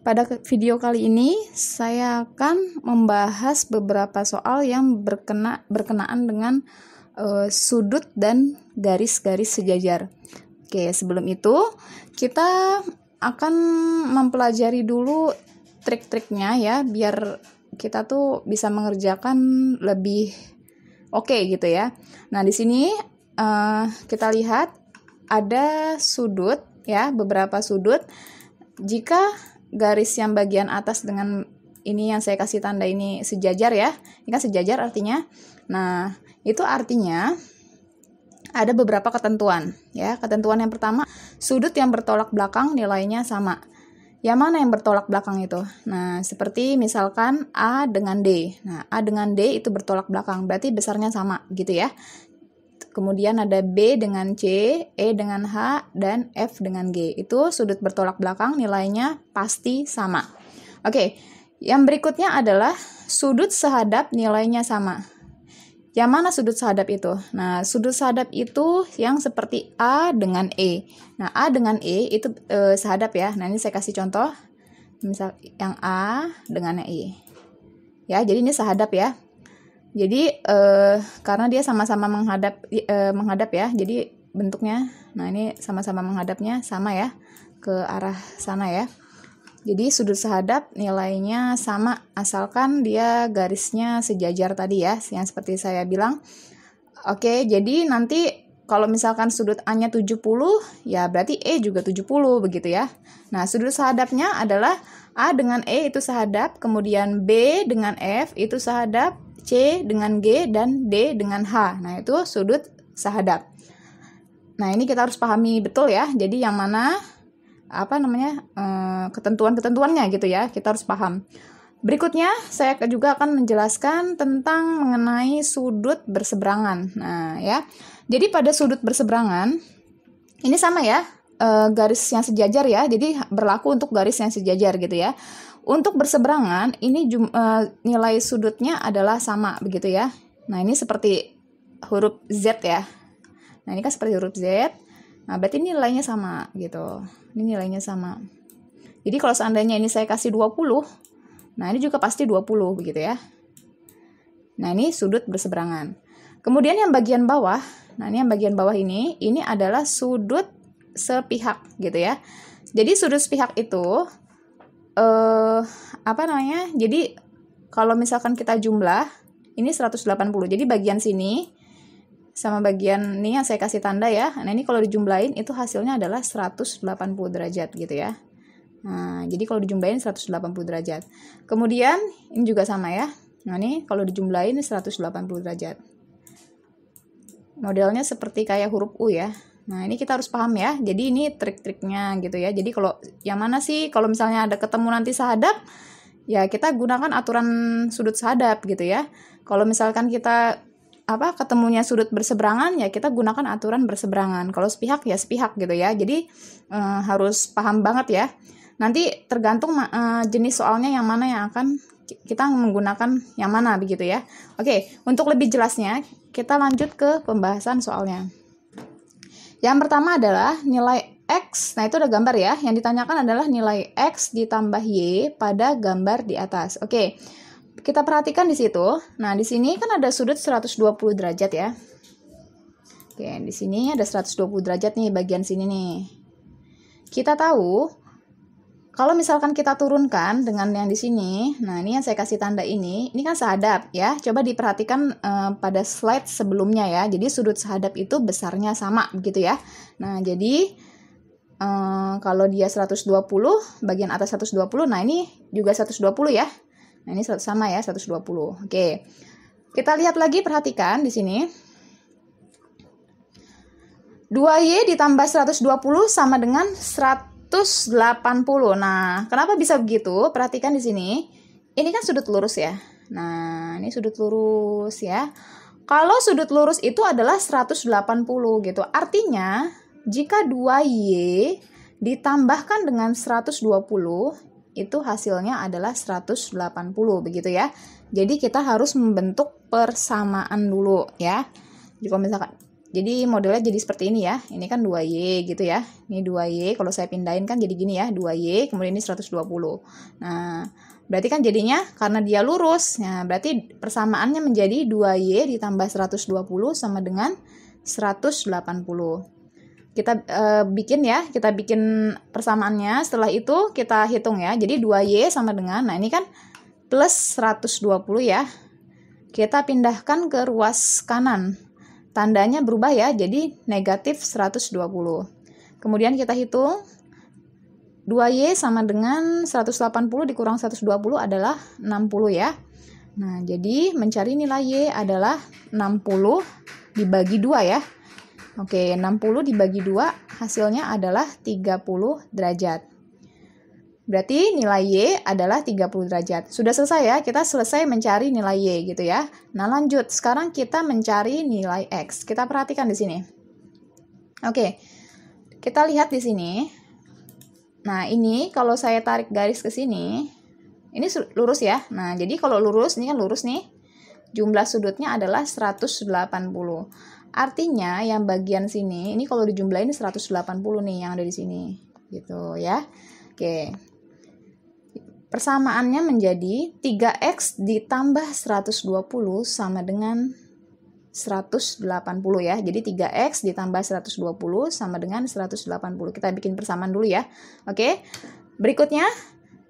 Pada video kali ini saya akan membahas beberapa soal yang berkenaan dengan sudut dan garis-garis sejajar. Oke, sebelum itu kita akan mempelajari dulu trik-triknya ya, biar kita tuh bisa mengerjakan lebih oke gitu ya. Nah, di sini kita lihat ada sudut ya, beberapa sudut. Jika garis yang bagian atas dengan ini yang saya kasih tanda ini sejajar ya, ini kan sejajar artinya. Nah, itu artinya ada beberapa ketentuan ya. Ketentuan yang pertama, sudut yang bertolak belakang nilainya sama. Yang mana yang bertolak belakang itu? Nah, seperti misalkan A dengan D. Nah, A dengan D itu bertolak belakang, berarti besarnya sama gitu ya. Kemudian ada B dengan C, E dengan H, dan F dengan G. Itu sudut bertolak belakang nilainya pasti sama. Oke, yang berikutnya adalah sudut sehadap nilainya sama. Yang mana sudut sehadap itu? Nah, sudut sehadap itu yang seperti A dengan E. Nah, A dengan E itu sehadap ya. Nah, ini saya kasih contoh. Misal yang A dengan E. Ya, jadi ini sehadap ya. Jadi karena dia sama-sama menghadap ya, jadi bentuknya, nah ini sama-sama menghadapnya sama ya, ke arah sana ya. Jadi sudut sehadap nilainya sama asalkan dia garisnya sejajar tadi ya, yang seperti saya bilang. Oke, jadi nanti kalau misalkan sudut A-nya 70, ya berarti E juga 70 begitu ya. Nah, sudut sehadapnya adalah A dengan E itu sehadap, kemudian B dengan F itu sehadap, C dengan G, dan D dengan H. Nah, itu sudut sehadap. Nah, ini kita harus pahami betul ya. Jadi yang mana ketentuan-ketentuannya gitu ya. Kita harus paham. Berikutnya, saya juga akan menjelaskan tentang mengenai sudut berseberangan. Nah, ya. Jadi pada sudut berseberangan, ini sama ya, garis yang sejajar ya. Jadi berlaku untuk garis yang sejajar gitu ya. Untuk berseberangan, ini nilai sudutnya adalah sama begitu ya. Nah, ini seperti huruf Z ya. Nah, ini kan seperti huruf Z. Nah, berarti nilainya sama gitu. Ini nilainya sama. Jadi kalau seandainya ini saya kasih 20, nah ini juga pasti 20 begitu ya. Nah, ini sudut berseberangan. Kemudian yang bagian bawah, nah ini yang bagian bawah ini adalah sudut sepihak gitu ya. Jadi sudut sepihak itu jadi kalau misalkan kita jumlah ini 180. Jadi bagian sini sama bagian ini yang saya kasih tanda ya. Nah, ini kalau dijumlahin itu hasilnya adalah 180 derajat gitu ya. Nah, jadi kalau dijumlahin 180 derajat. Kemudian ini juga sama ya. Nah, ini kalau dijumlahin 180 derajat. Modelnya seperti kayak huruf U ya. Nah, ini kita harus paham ya. Jadi ini trik-triknya gitu ya. Jadi kalau yang mana sih kalau misalnya ada ketemu nanti sehadap, ya kita gunakan aturan sudut sehadap gitu ya. Kalau misalkan kita ketemunya sudut berseberangan, ya kita gunakan aturan berseberangan. Kalau sepihak ya sepihak gitu ya. Jadi harus paham banget ya. Nanti tergantung jenis soalnya yang mana yang akan kita menggunakan yang mana begitu ya. Oke, untuk lebih jelasnya kita lanjut ke pembahasan soalnya. Yang pertama adalah nilai X. Nah, itu ada gambar ya. Yang ditanyakan adalah nilai X ditambah Y pada gambar di atas. Oke. Kita perhatikan di situ. Nah, di sini kan ada sudut 120 derajat ya. Oke, di sini ada 120 derajat nih bagian sini nih. Kita tahu kalau misalkan kita turunkan dengan yang di sini, nah ini yang saya kasih tanda ini kan sehadap ya. Coba diperhatikan pada slide sebelumnya ya. Jadi sudut sehadap itu besarnya sama begitu ya. Nah, jadi kalau dia 120, bagian atas 120, nah ini juga 120 ya. Nah, ini sama ya 120. Oke. Kita lihat lagi, perhatikan di sini. 2Y ditambah 120 sama dengan 180. Nah, kenapa bisa begitu? Perhatikan di sini. Ini kan sudut lurus ya. Nah, ini sudut lurus ya. Kalau sudut lurus itu adalah 180 gitu. Artinya, jika 2Y ditambahkan dengan 120, itu hasilnya adalah 180 begitu ya. Jadi kita harus membentuk persamaan dulu ya. Jadi kalau misalkan Jadi modelnya jadi seperti ini ya. Ini kan 2Y gitu ya. Ini 2Y, kalau saya pindahin kan jadi gini ya, 2Y, kemudian ini 120. Nah, berarti kan jadinya karena dia lurus. Nah, berarti persamaannya menjadi 2Y ditambah 120 sama dengan 180. Kita bikin ya, kita bikin persamaannya. Setelah itu kita hitung ya. Jadi 2Y sama dengan, nah ini kan plus 120 ya. Kita pindahkan ke ruas kanan. Tandanya berubah ya, jadi negatif 120. Kemudian kita hitung, 2Y sama dengan 180 dikurang 120 adalah 60 ya. Nah, jadi mencari nilai Y adalah 60 dibagi 2 ya. Oke, 60 dibagi 2 hasilnya adalah 30 derajat. Berarti nilai Y adalah 30 derajat. Sudah selesai ya, kita selesai mencari nilai Y gitu ya. Nah lanjut, sekarang kita mencari nilai X. Kita perhatikan di sini. Oke, kita lihat di sini. Nah ini kalau saya tarik garis ke sini, ini lurus ya. Nah jadi kalau lurus, ini kan lurus nih. Jumlah sudutnya adalah 180. Artinya yang bagian sini, ini kalau dijumlahin 180 nih yang ada di sini. Gitu ya. Oke. Persamaannya menjadi 3X ditambah 120 sama dengan 180 ya. Jadi 3X ditambah 120 sama dengan 180. Kita bikin persamaan dulu ya. Oke. Berikutnya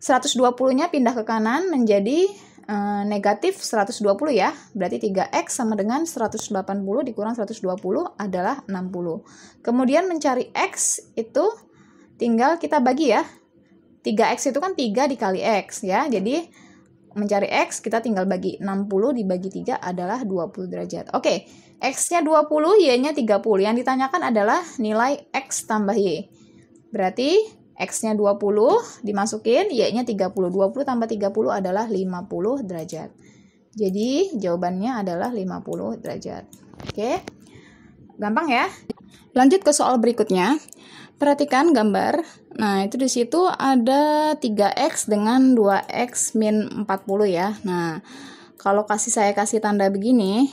120-nya pindah ke kanan menjadi negatif 120 ya. Berarti 3X sama dengan 180 dikurang 120 adalah 60. Kemudian mencari X itu tinggal kita bagi ya. 3X itu kan 3 dikali X ya. Jadi mencari X kita tinggal bagi 60 dibagi 3 adalah 20 derajat. Oke, X-nya 20, Y-nya 30. Yang ditanyakan adalah nilai X tambah Y. Berarti X-nya 20 dimasukin, Y-nya 30. 20 tambah 30 adalah 50 derajat. Jadi jawabannya adalah 50 derajat. Oke, gampang ya. Lanjut ke soal berikutnya. Perhatikan gambar. Nah, itu di situ ada 3X dengan 2X min 40 ya. Nah, kalau saya kasih tanda begini,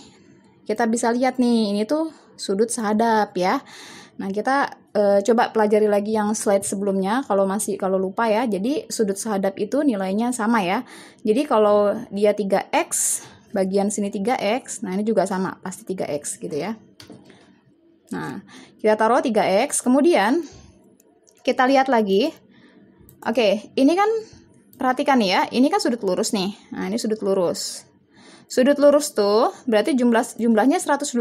kita bisa lihat nih, ini tuh sudut sehadap ya. Nah, kita coba pelajari lagi yang slide sebelumnya kalau lupa ya. Jadi sudut sehadap itu nilainya sama ya. Jadi kalau dia 3X, bagian sini 3X, nah ini juga sama, pasti 3X gitu ya. Nah, kita taruh 3X, kemudian kita lihat lagi. Oke, ini kan perhatikan nih ya, ini kan sudut lurus nih. Nah, ini sudut lurus. Sudut lurus tuh berarti jumlahnya 180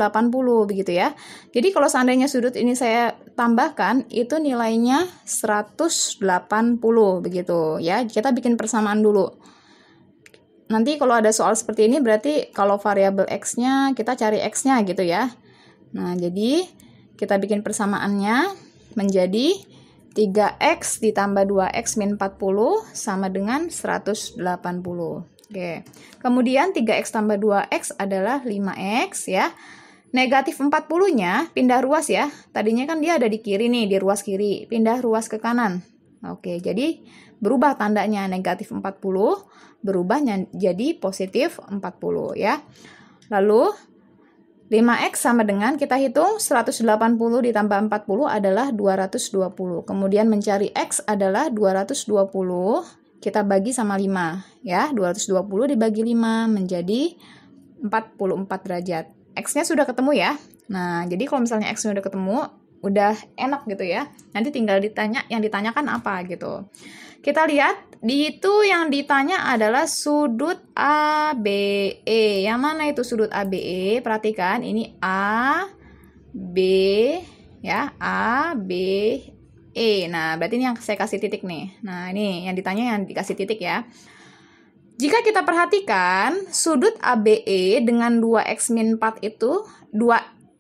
begitu ya. Jadi kalau seandainya sudut ini saya tambahkan, itu nilainya 180 begitu ya. Kita bikin persamaan dulu. Nanti kalau ada soal seperti ini berarti kalau variabel X-nya kita cari X-nya gitu ya. Nah, jadi kita bikin persamaannya menjadi 3X ditambah 2X min 40 sama dengan 180. Oke. Kemudian 3X tambah 2X adalah 5X ya. Negatif 40-nya pindah ruas ya. Tadinya kan dia ada di kiri nih, di ruas kiri. Pindah ruas ke kanan. Oke, jadi berubah tandanya negatif 40, berubahnya jadi positif 40 ya. Lalu 5X sama dengan kita hitung 180 ditambah 40 adalah 220. Kemudian mencari X adalah 220. Kita bagi sama 5 ya. 220 dibagi 5 menjadi 44 derajat. X-nya sudah ketemu ya. Nah, jadi kalau misalnya X-nya udah ketemu, udah enak gitu ya. Nanti tinggal yang ditanyakan apa gitu. Kita lihat, di itu yang ditanya adalah sudut ABE. Yang mana itu sudut ABE? Perhatikan, ini A, B, ya, A, B, E. Nah, berarti ini yang saya kasih titik nih. Nah, ini yang ditanya yang dikasih titik ya. Jika kita perhatikan, sudut ABE dengan 2X min 4 itu,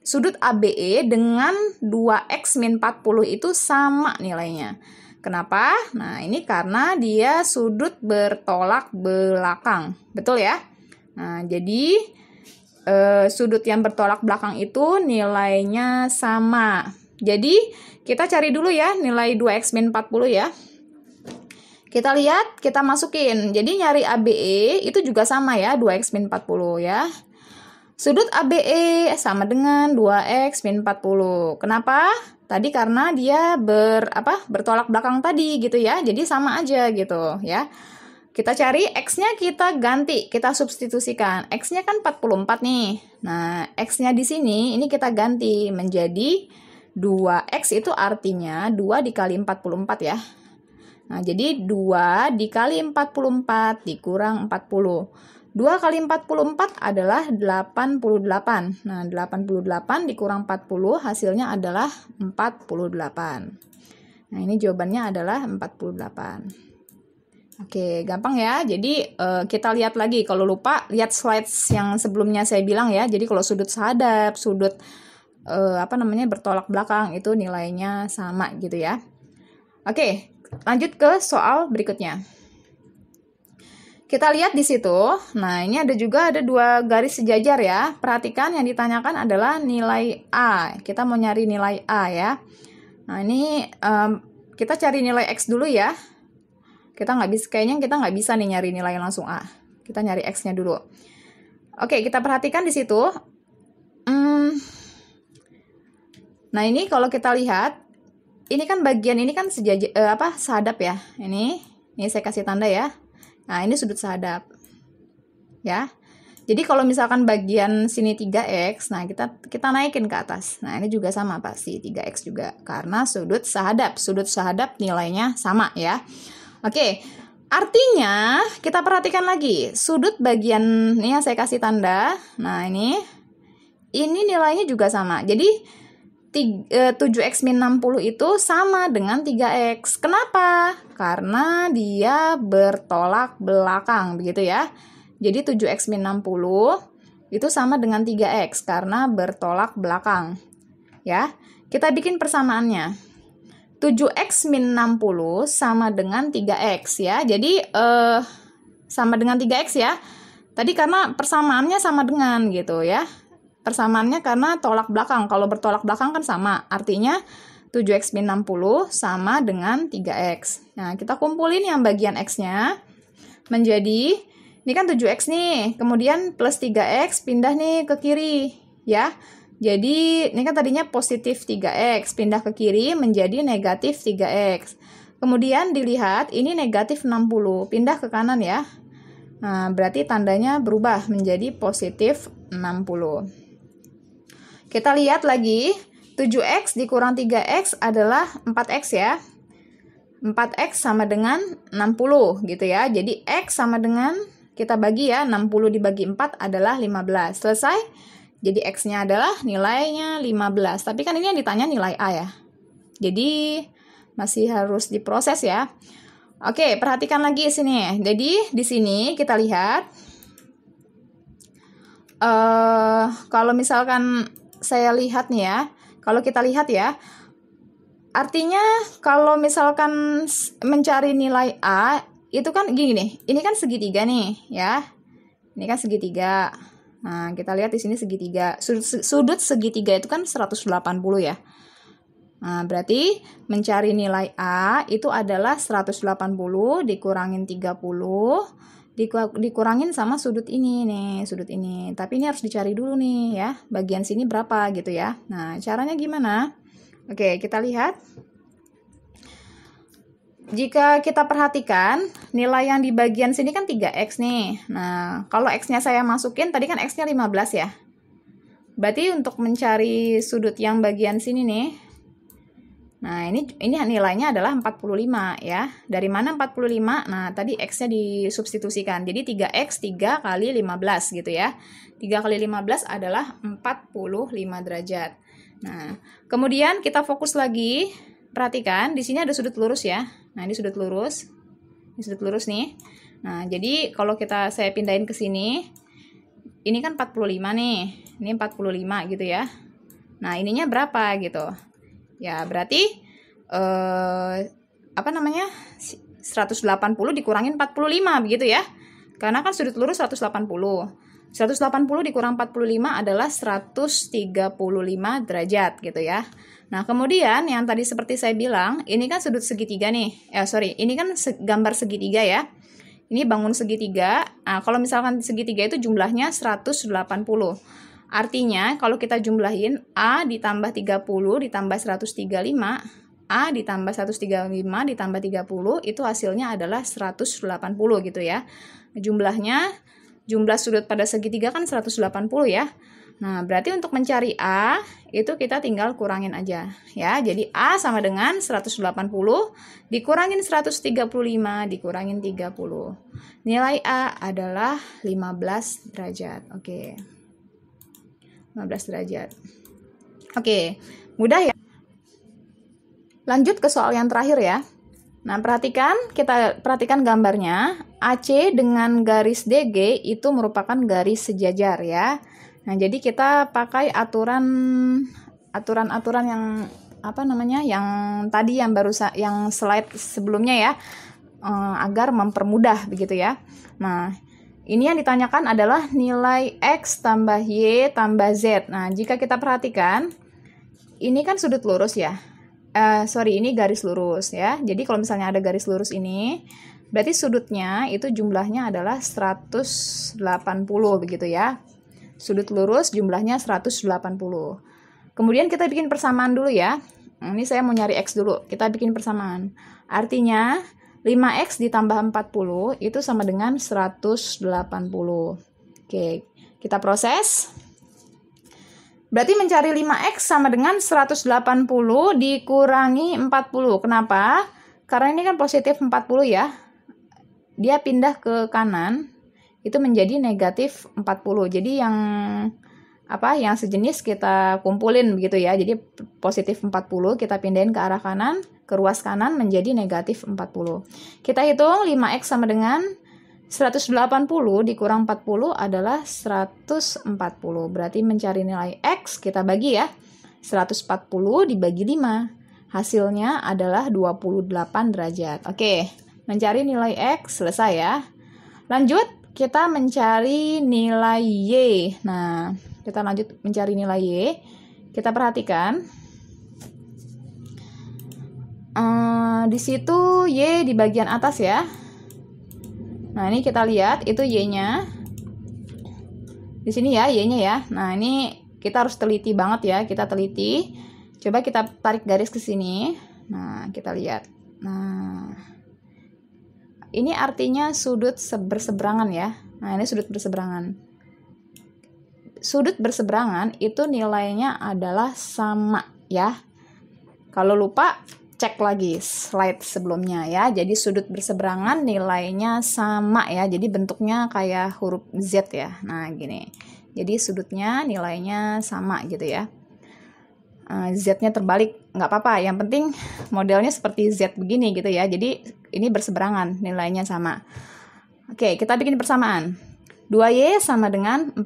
sudut ABE dengan 2X min 40 itu sama nilainya. Kenapa? Nah, ini karena dia sudut bertolak belakang. Betul ya? Nah, jadi sudut yang bertolak belakang itu nilainya sama. Jadi, kita cari dulu ya nilai 2X min 40 ya. Kita lihat, kita masukin. Jadi, nyari ABE itu juga sama ya, 2X min 40 ya. Sudut ABE sama dengan 2x min 40. Kenapa? Tadi karena dia bertolak belakang tadi gitu ya. Jadi sama aja gitu ya. Kita cari x-nya, kita ganti, kita substitusikan. X-nya kan 44 nih. Nah, x-nya di sini ini kita ganti menjadi 2x, itu artinya 2 dikali 44 ya. Nah, jadi 2 dikali 44 dikurang 40. 2 kali 44 adalah 88. Nah, 88 dikurang 40 hasilnya adalah 48. Nah, ini jawabannya adalah 48. Oke, gampang ya. Jadi kita lihat lagi. Kalau lupa, lihat slides yang sebelumnya saya bilang ya. Jadi kalau sudut sahadap, sudut bertolak belakang itu nilainya sama gitu ya. Oke, lanjut ke soal berikutnya. Kita lihat di situ. Nah, ini ada dua garis sejajar ya. Perhatikan yang ditanyakan adalah nilai A. Kita mau nyari nilai A ya. Nah, ini kita cari nilai X dulu ya. Kayaknya kita nggak bisa nih nyari nilai langsung A. Kita nyari X-nya dulu. Oke, kita perhatikan di situ. Nah, ini kalau kita lihat, ini kan bagian ini kan sahadap ya. Ini saya kasih tanda ya. Nah, ini sudut sahadap. Ya. Jadi kalau misalkan bagian sini 3x, nah kita naikin ke atas. Nah, ini juga sama pasti 3x juga karena sudut sahadap. Sudut sahadap nilainya sama ya. Oke, artinya kita perhatikan lagi sudut bagian ini yang saya kasih tanda. Nah, ini nilainya juga sama. Jadi 7x min 60 itu sama dengan 3x. Kenapa? Karena dia bertolak belakang begitu ya. Jadi 7x min 60 itu sama dengan 3x karena bertolak belakang. Ya. Kita bikin persamaannya. 7x min 60 sama dengan 3x ya. Jadi sama dengan 3x ya. Tadi karena persamaannya sama dengan gitu ya. Persamaannya karena tolak belakang. Kalau bertolak belakang kan sama. Artinya 7x min 60 sama dengan 3x. Nah, kita kumpulin yang bagian x-nya menjadi, ini kan 7x nih. Kemudian plus 3x pindah nih ke kiri ya. Jadi, ini kan tadinya positif 3x, pindah ke kiri menjadi negatif 3x. Kemudian dilihat, ini negatif 60, pindah ke kanan ya. Nah, berarti tandanya berubah menjadi positif 60. Kita lihat lagi, 7x dikurang 3x adalah 4x ya. 4x sama dengan 60 gitu ya. Jadi, x sama dengan, kita bagi ya, 60 dibagi 4 adalah 15. Selesai? Jadi X-nya adalah nilainya 15. Tapi kan ini yang ditanya nilai A ya. Jadi masih harus diproses ya. Oke, perhatikan lagi sini. Jadi di sini kita lihat. Kalau misalkan saya lihat nih ya. Kalau kita lihat ya. Artinya kalau misalkan mencari nilai A. Itu kan gini nih. Ini kan segitiga nih ya. Ini kan segitiga. Nah, kita lihat di sini segitiga. Sudut segitiga itu kan 180 ya. Nah, berarti mencari nilai A itu adalah 180 dikurangin 30 dikurangin sama sudut ini nih, sudut ini. Tapi ini harus dicari dulu nih ya, bagian sini berapa gitu ya. Nah, caranya gimana? Oke, kita lihat. Jika kita perhatikan, nilai yang di bagian sini kan 3x nih. Nah, kalau x-nya saya masukin, tadi kan x-nya 15 ya. Berarti untuk mencari sudut yang bagian sini nih, nah ini nilainya adalah 45 ya. Dari mana 45? Nah, tadi x-nya disubstitusikan. Jadi 3x 3 kali 15 gitu ya. 3 kali 15 adalah 45 derajat. Nah, kemudian kita fokus lagi. Perhatikan, di sini ada sudut lurus ya. Nah, ini sudut lurus. Ini sudut lurus nih. Nah, jadi kalau saya pindahin ke sini, ini kan 45 nih. Ini 45 gitu ya. Nah, ininya berapa gitu. Ya, berarti 180 dikurangin 45 begitu ya. Karena kan sudut lurus 180. 180 dikurang 45 adalah 135 derajat gitu ya. Nah, kemudian yang tadi seperti saya bilang, ini kan sudut segitiga nih. Ini kan gambar segitiga ya. Ini bangun segitiga. Nah, kalau misalkan segitiga itu jumlahnya 180. Artinya kalau kita jumlahin A ditambah 30 ditambah 135, A ditambah 135 ditambah 30 itu hasilnya adalah 180 gitu ya. Jumlah sudut pada segitiga kan 180 ya. Nah, berarti untuk mencari A, itu kita tinggal kurangin aja ya. Jadi A sama dengan 180 dikurangin 135 dikurangin 30. Nilai A adalah 15 derajat. Oke. 15 derajat. Oke, mudah ya. Lanjut ke soal yang terakhir ya. Nah, kita perhatikan gambarnya. AC dengan garis DG itu merupakan garis sejajar ya. Nah, jadi kita pakai aturan yang yang tadi yang slide sebelumnya ya, agar mempermudah begitu ya. Nah, ini yang ditanyakan adalah nilai X tambah Y tambah Z. Nah, jika kita perhatikan, ini kan sudut lurus ya. Ini garis lurus ya. Jadi kalau misalnya ada garis lurus ini, berarti sudutnya itu jumlahnya adalah 180 begitu ya. Sudut lurus jumlahnya 180. Kemudian kita bikin persamaan dulu ya. Ini saya mau nyari X dulu. Kita bikin persamaan. Artinya 5X ditambah 40 itu sama dengan 180. Oke, kita proses. Berarti mencari 5X sama dengan 180 dikurangi 40. Kenapa? Karena ini kan positif 40 ya. Dia pindah ke kanan, itu menjadi negatif 40. Jadi yang sejenis kita kumpulin begitu ya. Jadi positif 40 kita pindahin ke arah kanan, ke ruas kanan menjadi negatif 40. Kita hitung 5X sama dengan 180 dikurang 40 adalah 140. Berarti mencari nilai X kita bagi ya. 140 dibagi 5. Hasilnya adalah 28 derajat. Oke, mencari nilai X selesai ya. Lanjut, kita mencari nilai Y. Nah, kita lanjut mencari nilai Y. Kita perhatikan. Di situ Y di bagian atas ya. Nah, ini kita lihat itu Y-nya. Di sini ya Y-nya ya. Nah, ini kita harus teliti banget ya. Kita teliti. Coba kita tarik garis ke sini. Nah, kita lihat. Nah, ini artinya sudut berseberangan ya. Nah, ini sudut berseberangan. Sudut berseberangan itu nilainya adalah sama ya. Kalau lupa, cek lagi slide sebelumnya ya. Jadi sudut berseberangan nilainya sama ya. Jadi bentuknya kayak huruf Z ya. Nah, gini. Jadi sudutnya nilainya sama gitu ya. Z-nya terbalik nggak apa-apa. Yang penting modelnya seperti Z begini gitu ya. Jadi ini berseberangan nilainya sama. Oke, kita bikin persamaan. 2Y sama dengan 40.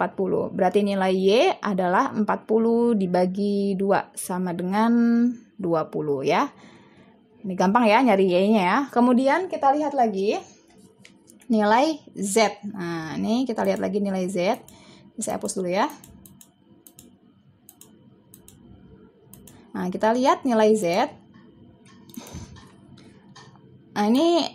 Berarti nilai Y adalah 40 dibagi 2 sama dengan 20 ya. Ini gampang ya nyari Y-nya ya. Kemudian kita lihat lagi nilai Z. Nah, ini kita lihat lagi nilai Z. Saya hapus dulu ya. Nah, kita lihat nilai Z. Nah, ini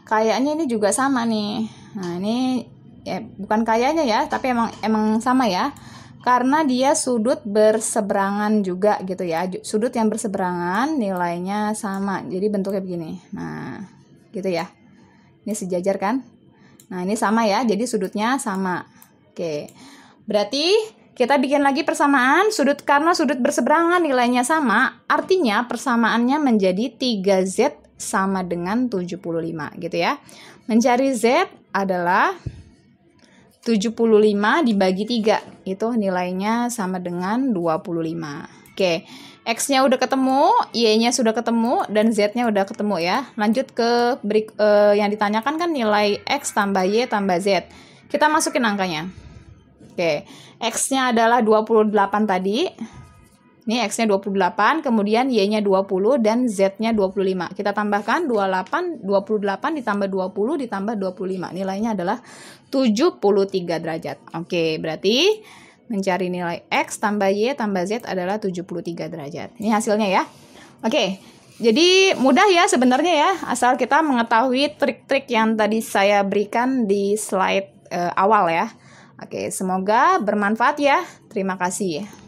kayaknya ini juga sama nih. Nah, ini ya bukan kayaknya ya, tapi emang sama ya. Karena dia sudut berseberangan juga gitu ya. Sudut yang berseberangan nilainya sama. Jadi bentuknya begini. Nah, gitu ya. Ini sejajar kan? Nah, ini sama ya. Jadi sudutnya sama. Oke. Berarti kita bikin lagi persamaan. Karena sudut berseberangan nilainya sama, artinya persamaannya menjadi 3Z sama dengan 75 gitu ya. Mencari Z adalah 75 dibagi 3, itu nilainya sama dengan 25. Oke, X-nya udah ketemu, Y-nya sudah ketemu, dan Z-nya udah ketemu ya. Lanjut ke yang ditanyakan kan nilai X tambah Y tambah Z. Kita masukin angkanya. Oke, X-nya adalah 28 tadi. Ini X-nya 28, kemudian Y-nya 20, dan Z-nya 25. Kita tambahkan 28 ditambah 20 ditambah 25. Nilainya adalah 73 derajat. Oke, berarti mencari nilai X tambah Y tambah Z adalah 73 derajat. Ini hasilnya ya. Oke, jadi mudah ya sebenarnya ya. Asal kita mengetahui trik-trik yang tadi saya berikan di slide awal ya. Oke, semoga bermanfaat ya. Terima kasih.